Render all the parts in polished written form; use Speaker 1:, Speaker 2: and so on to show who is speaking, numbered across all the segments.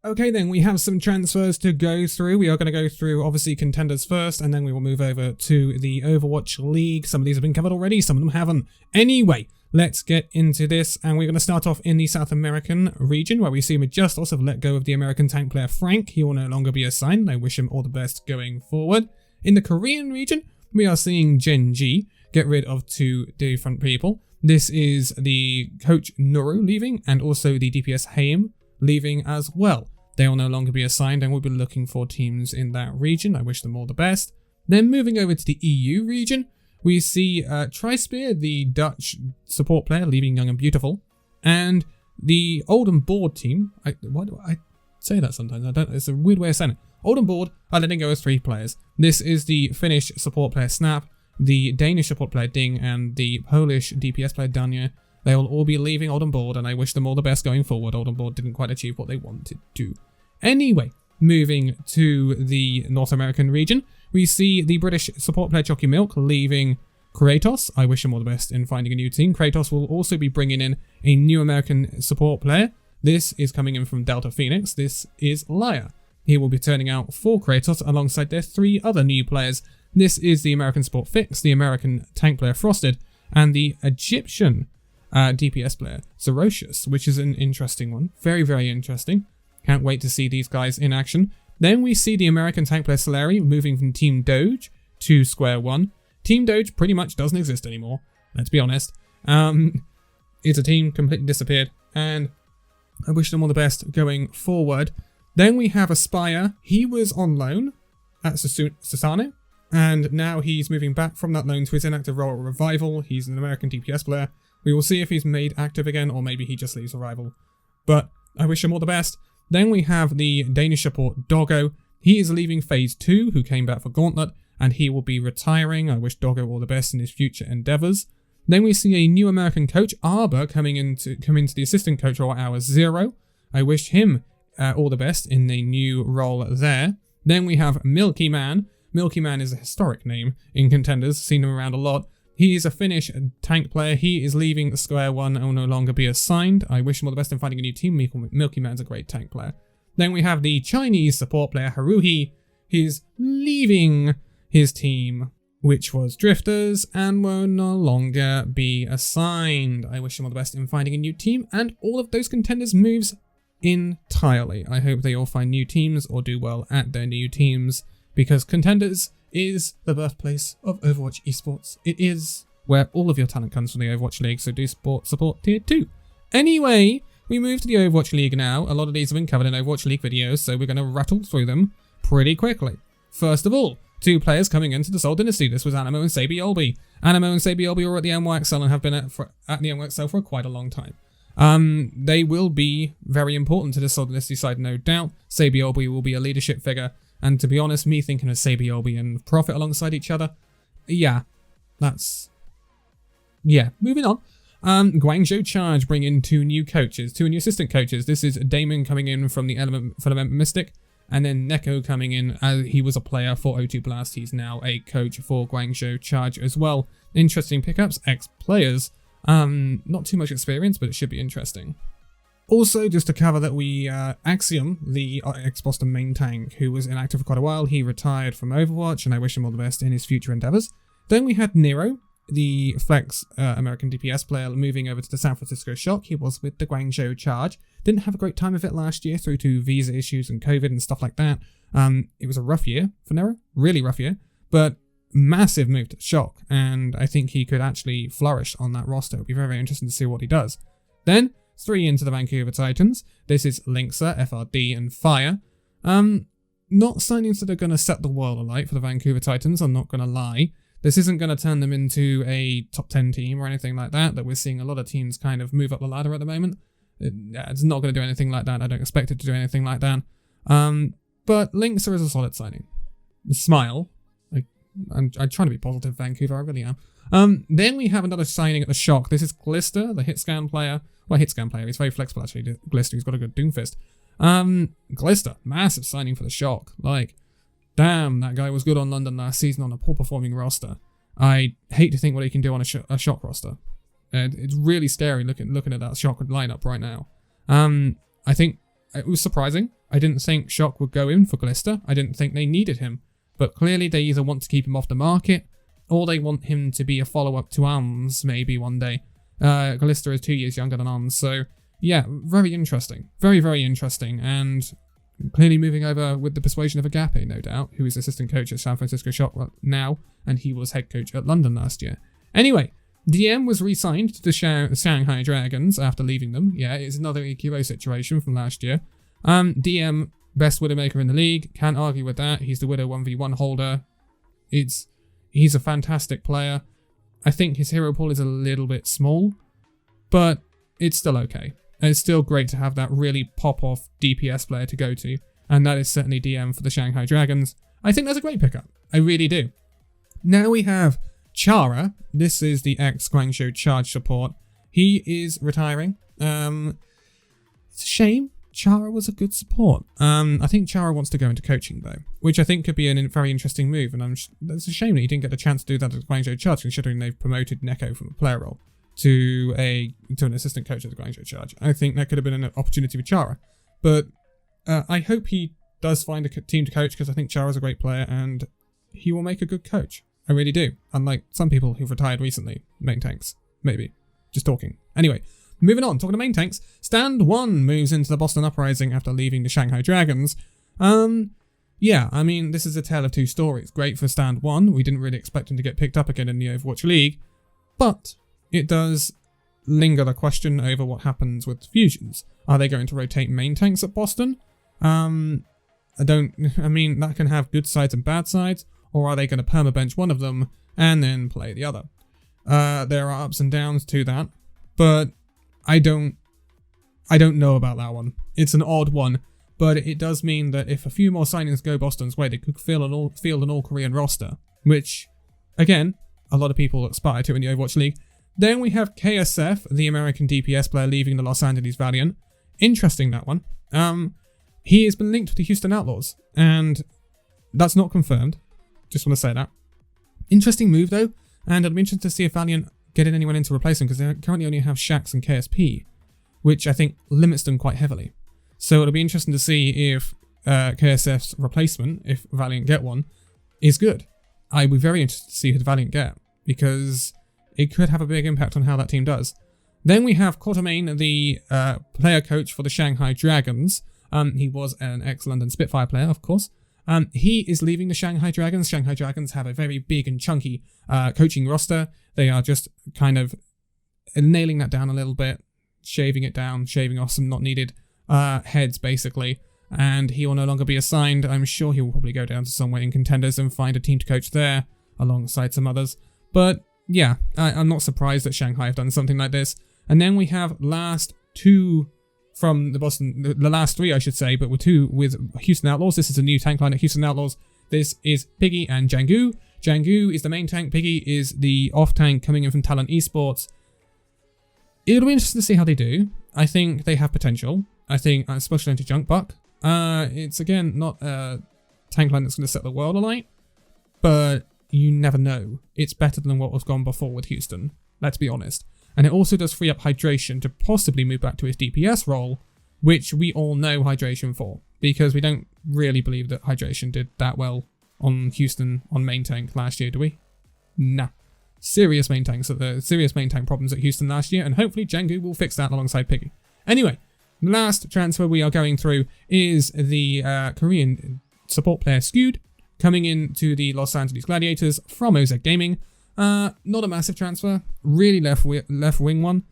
Speaker 1: Okay then, we have some transfers to go through. We are going to go through, obviously, Contenders first, and then we will move over to the Overwatch League. Some of these have been covered already, some of them haven't. Anyway, let's get into this, and we're going to start off in the South American region, where we see Majustos have let go of the American tank player Frank. He will no longer be assigned. I wish him all the best going forward. In the Korean region, we are seeing Genji get rid of 2 different people. This is the coach Nuru leaving, and also the DPS Haim leaving as well. They will no longer be assigned, and we'll be looking for teams in that region. I wish them all the best. Then moving over to the EU region, we see Trispear, the Dutch support player, leaving Young and Beautiful, and the Old and Bored team. Why do I say that sometimes? I don't. It's a weird way of saying it. Old and Bored are letting go of 3 players. This is the Finnish support player Snap, the Danish support player Ding, and the Polish DPS player Danconia. They will all be leaving Old and Bored, and I wish them all the best going forward. Old and Bored didn't quite achieve what they wanted to. Anyway, moving to the North American region, we see the British support player Jockey Milk leaving Kratos. I wish him all the best in finding a new team. Kratos will also be bringing in a new American support player. This is coming in from Delta Phoenix. This is Lyre. He will be turning out for Kratos alongside their 3 other new players. This is the American support Fix, the American tank player Frosted, and the Egyptian DPS player Zerocious, which is an interesting one. Very, very interesting. Can't wait to see these guys in action. Then we see the American tank player Solari moving from Team Doge to Square One. Team Doge pretty much doesn't exist anymore, let's be honest. It's a team completely disappeared, and I wish them all the best going forward. Then we have Aspire. He was on loan at Susano, and now he's moving back from that loan to his inactive role at Revival. He's an American DPS player. We will see if he's made active again, or maybe he just leaves Revival. But I wish him all the best. Then we have the Danish support Doggo. He is leaving Phase 2, who came back for Gauntlet, and he will be retiring. I wish Doggo all the best in his future endeavours. Then we see a new American coach, Arbor, come into the assistant coach role at Hour 0. I wish him all the best in the new role there. Then we have Milky Man. Milky Man is a historic name in Contenders, seen him around a lot. He is a Finnish tank player. He is leaving Square One and will no longer be assigned. I wish him all the best in finding a new team. Milky Man's a great tank player. Then we have the Chinese support player Haruhi. He's leaving his team, which was Drifters, and will no longer be assigned. I wish him all the best in finding a new team, and all of those Contenders moves entirely. I hope they all find new teams or do well at their new teams, because Contenders is the birthplace of Overwatch esports. It is where all of your talent comes from the Overwatch League, so do support Tier 2. Anyway, we move to the Overwatch League now. A lot of these have been covered in Overwatch League videos, so we're going to rattle through them pretty quickly. First of all, 2 players coming into the Seoul Dynasty. This was Animo and Sabiolbi. Animo and Sabiolbi are at the NYXL and have been at the NYXL for quite a long time. They will be very important to the Seoul Dynasty side, no doubt. Sabiolbi will be a leadership figure. And to be honest, me thinking of Sabiolbi and Prophet alongside each other, yeah, moving on. Guangzhou Charge bring in 2 new coaches, 2 new assistant coaches. This is Damon coming in from the Filament Mystic, and then Neko coming in as he was a player for Owtru Blast. He's now a coach for Guangzhou Charge as well. Interesting pickups, ex-players. Not too much experience, but it should be interesting. Also, just to cover that Axiom, the ex-Boston main tank, who was inactive for quite a while, he retired from Overwatch, and I wish him all the best in his future endeavours. Then we had Nero, the Flex American DPS player, moving over to the San Francisco Shock. He was with the Guangzhou Charge. Didn't have a great time of it last year, through to visa issues and COVID and stuff like that. It was a rough year for Nero, really rough year, but massive move to Shock, and I think he could actually flourish on that roster. It'll be very, very interesting to see what he does. Then 3 into the Vancouver Titans. This is Linksa, FRD, and Fire. Not signings that are going to set the world alight for the Vancouver Titans, I'm not going to lie. This isn't going to turn them into a top 10 team or anything like that we're seeing a lot of teams kind of move up the ladder at the moment. It's not going to do anything like that. I don't expect it to do anything like that. But Linksa is a solid signing. Smile. I'm trying to be positive, Vancouver, I really am. Then we have another signing at the Shock. This is Glister, the hitscan player. Well, hitscan player. He's very flexible, actually. Glister, he's got a good Doomfist. Glister, massive signing for the Shock. Like, damn, that guy was good on London last season on a poor performing roster. I hate to think what he can do on a Shock roster. It's really scary looking at that Shock lineup right now. I think it was surprising I didn't think Shock would go in for Glister. I didn't think they needed him. But clearly they either want to keep him off the market, or they want him to be a follow-up to Arms maybe one day. Glister is 2 years younger than Arms, so yeah, very interesting. Very, very interesting, and clearly moving over with the persuasion of Agape, no doubt, who is assistant coach at San Francisco Shock now, and he was head coach at London last year. Anyway, DM was re-signed to the Shanghai Dragons after leaving them. Yeah, it's another EQO situation from last year. DM, best Widowmaker in the league, can't argue with that. He's the Widow 1v1 holder. He's a fantastic player. I think his hero pool is a little bit small, but it's still okay. And it's still great to have that really pop-off DPS player to go to, and that is certainly DM for the Shanghai Dragons. I think that's a great pickup. I really do. Now we have Chara. This is the ex-Guangzhou Charge support. He is retiring. It's a shame. Chara was a good support. I think Chara wants to go into coaching though, which I think could be a very interesting move, and it's a shame that he didn't get the chance to do that at Guangzhou Charge, considering they've promoted Neko from a player role to an assistant coach at the Guangzhou Charge. I think that could have been an opportunity for Chara, but I hope he does find a team to coach, because I think Chara's a great player and he will make a good coach. I really do. Unlike some people who've retired recently, main tanks, maybe. Just talking. Anyway, moving on, talking to main tanks. Stand 1 moves into the Boston Uprising after leaving the Shanghai Dragons. Yeah, I mean, this is a tale of two stories. Great for Stand 1. We didn't really expect him to get picked up again in the Overwatch League, but it does linger the question over what happens with fusions. Are they going to rotate main tanks at Boston? I mean, that can have good sides and bad sides, or are they going to permabench one of them and then play the other? There are ups and downs to that, but I don't know about that one. It's an odd one, but it does mean that if a few more signings go Boston's way, they could field an all-Korean roster, which, again, a lot of people aspire to in the Overwatch League. Then we have KSF, the American DPS player, leaving the Los Angeles Valiant. Interesting, that one. He has been linked with the Houston Outlaws, and that's not confirmed. Just want to say that. Interesting move, though, and I'd be interested to see if Valiant get anyone in to replace him, because they currently only have Shax and KSP, which I think limits them quite heavily. So it'll be interesting to see if KSF's replacement, if Valiant get one, is good. I'd be very interested to see who the Valiant get, because it could have a big impact on how that team does. Then we have Quatermain, the player coach for the Shanghai Dragons. He was an ex-London Spitfire player, of course. He is leaving the Shanghai Dragons. Shanghai Dragons have a very big and chunky coaching roster. They are just kind of nailing that down a little bit, shaving it down, shaving off some not needed heads, basically. And he will no longer be assigned. I'm sure he will probably go down to somewhere in Contenders and find a team to coach there, alongside some others. But yeah, I'm not surprised that Shanghai have done something like this. And then we have last two from the Boston, the last three I should say, but with two with Houston Outlaws. This is a new tank line at Houston Outlaws. This is Piggy and Jangu. Jangu is the main tank. Piggy is the off tank coming in from Talent Esports. It'll be interesting to see how they do. I think they have potential. I think, especially into Junk Buck. It's again not a tank line that's going to set the world alight, but you never know. It's better than what was gone before with Houston. Let's be honest. And it also does free up Hydration to possibly move back to his DPS role, which we all know Hydration for, because we don't really believe that Hydration did that well on Houston on main tank last year, do we? Nah. Serious main tank problems at Houston last year, and hopefully Jangu will fix that alongside Piggy. Anyway, the last transfer we are going through is the Korean support player Skewed, coming in to the Los Angeles Gladiators from OZ Gaming. Not a massive transfer, really left wing one.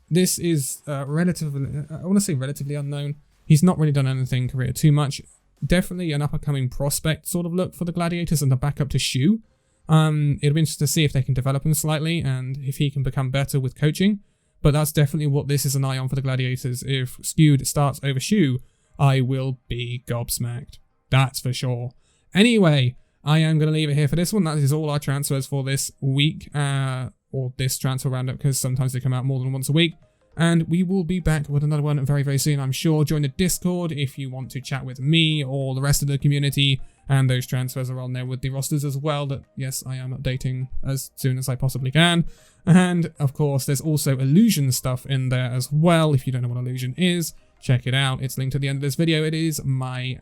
Speaker 1: This is relatively, I want to say relatively unknown. He's not really done anything career too much. Definitely an up-and-coming prospect sort of look for the Gladiators and the backup to Shu. It'll be interesting to see if they can develop him slightly and if he can become better with coaching. But that's definitely what this is an eye on for the Gladiators. If Skewed starts over Shu, I will be gobsmacked. That's for sure. Anyway, I am going to leave it here for this one. That is all our transfers for this week, or this transfer roundup, because sometimes they come out more than once a week. And we will be back with another one very, very soon, I'm sure. Join the Discord if you want to chat with me or the rest of the community. And those transfers are on there with the rosters as well, that, yes, I am updating as soon as I possibly can. And, of course, there's also Illusion stuff in there as well. If you don't know what Illusion is, check it out. It's linked at the end of this video. It is my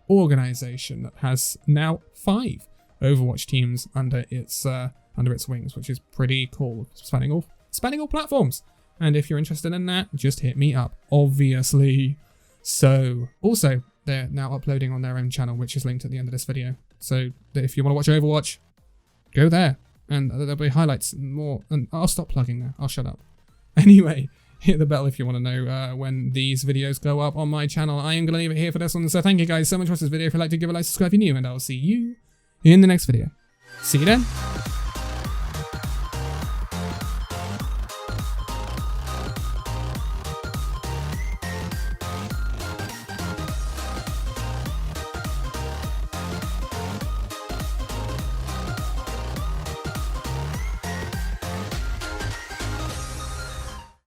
Speaker 1: organization that has now 5 Overwatch teams under its wings, which is pretty cool, spanning all platforms. And if you're interested in that, just hit me up, obviously. So, also, they're now uploading on their own channel, which is linked at the end of this video. So, if you want to watch Overwatch, go there. And there'll be highlights and more. And I'll stop plugging now. I'll shut up. Anyway, hit the bell if you want to know when these videos go up on my channel. I am going to leave it here for this one. So, thank you guys so much for watching this video. If you'd like to give a like, subscribe if you're new, and I'll see you in the next video. See you then.